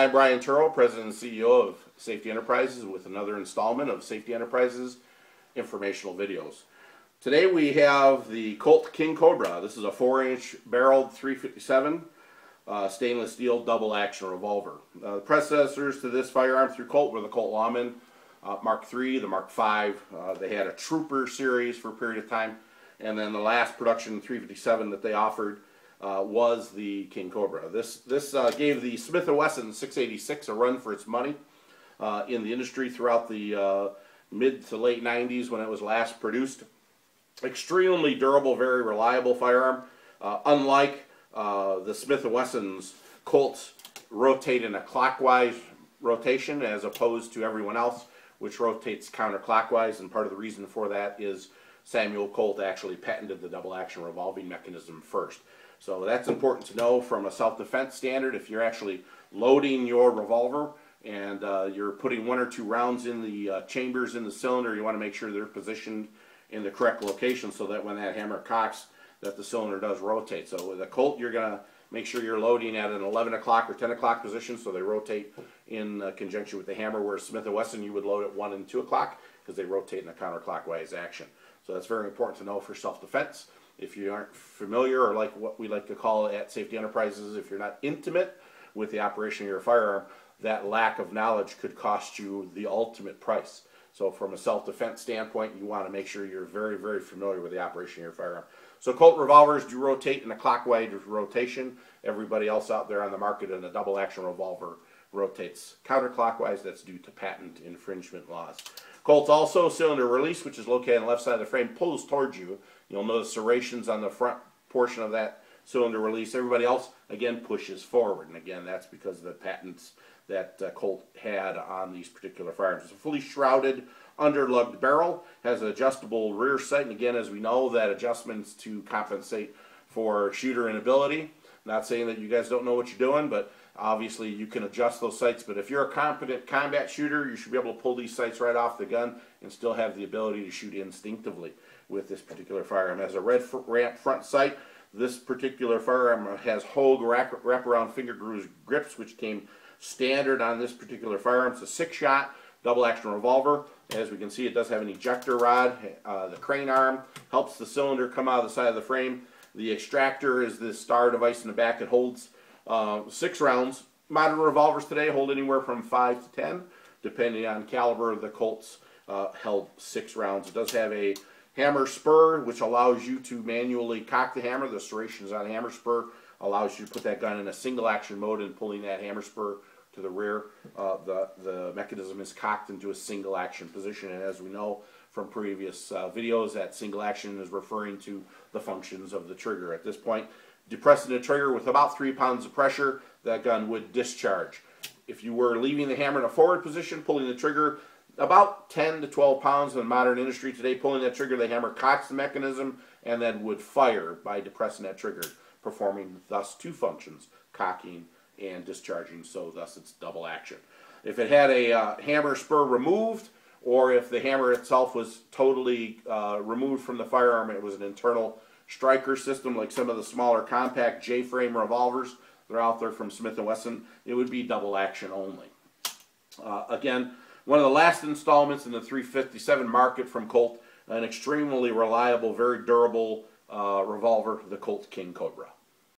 I'm Brian Turrow, President and CEO of Safety Enterprises, with another installment of Safety Enterprises informational videos. Today we have the Colt King Cobra. This is a 4-inch barreled .357 stainless steel double action revolver. The predecessors to this firearm through Colt were the Colt Lawman Mark III, the Mark V. They had a Trooper series for a period of time, and then the last production .357 that they offered was the King Cobra. This gave the Smith&Wesson 686 a run for its money in the industry throughout the mid to late 90s when it was last produced. Extremely durable, very reliable firearm. Unlike the Smith&Wesson's, Colts rotate in a clockwise rotation as opposed to everyone else, which rotates counterclockwise, and part of the reason for that is Samuel Colt actually patented the double action revolving mechanism first. So that's important to know from a self-defense standard. If you're actually loading your revolver and you're putting 1 or 2 rounds in the chambers in the cylinder, you want to make sure they're positioned in the correct location so that when that hammer cocks, that the cylinder does rotate. So with a Colt, you're going to make sure you're loading at an 11 o'clock or 10 o'clock position so they rotate in conjunction with the hammer, whereas Smith&Wesson you would load at 1 and 2 o'clock because they rotate in a counterclockwise action. So that's very important to know for self-defense. If you aren't familiar, or like what we like to call at Safety Enterprises, if you're not intimate with the operation of your firearm, that lack of knowledge could cost you the ultimate price. So from a self-defense standpoint, you want to make sure you're very, very familiar with the operation of your firearm. So Colt revolvers do rotate in a clockwise rotation. Everybody else out there on the market in a double action revolver rotates counterclockwise. That's due to patent infringement laws. Colt's also cylinder release, which is located on the left side of the frame, pulls towards you. You'll notice serrations on the front portion of that cylinder release. Everybody else, again, pushes forward. And again, that's because of the patents that Colt had on these particular firearms. It's a fully shrouded, underlugged barrel, has an adjustable rear sight. And again, as we know, that adjustment's to compensate for shooter inability. Not saying that you guys don't know what you're doing, but obviously you can adjust those sights. But if you're a competent combat shooter, you should be able to pull these sights right off the gun and still have the ability to shoot instinctively with this particular firearm. It has a red ramp front sight. This particular firearm has Hogue wraparound finger grips, which came standard on this particular firearm. It's a 6-shot double action revolver. As we can see, it does have an ejector rod. The crane arm helps the cylinder come out of the side of the frame. The extractor is this star device in the back. It holds 6 rounds. Modern revolvers today hold anywhere from 5 to 10, depending on caliber. The Colts held 6 rounds. It does have a hammer spur, which allows you to manually cock the hammer. The serrations on the hammer spur allows you to put that gun in a single action mode, and pulling that hammer spur to the rear, the mechanism is cocked into a single action position. And as we know from previous videos, that single action is referring to the functions of the trigger. At this point, depressing the trigger with about 3 pounds of pressure, that gun would discharge. If you were leaving the hammer in a forward position, pulling the trigger, about 10 to 12 pounds in the modern industry today, pulling that trigger, the hammer cocks the mechanism and then would fire by depressing that trigger, performing thus 2 functions, cocking and discharging, so thus it's double action. If it had a hammer spur removed, or if the hammer itself was totally removed from the firearm, it was an internal striker system like some of the smaller compact J-frame revolvers that are out there from Smith&Wesson, it would be double action only. Again, one of the last installments in the .357 market from Colt, an extremely reliable, very durable revolver, the Colt King Cobra.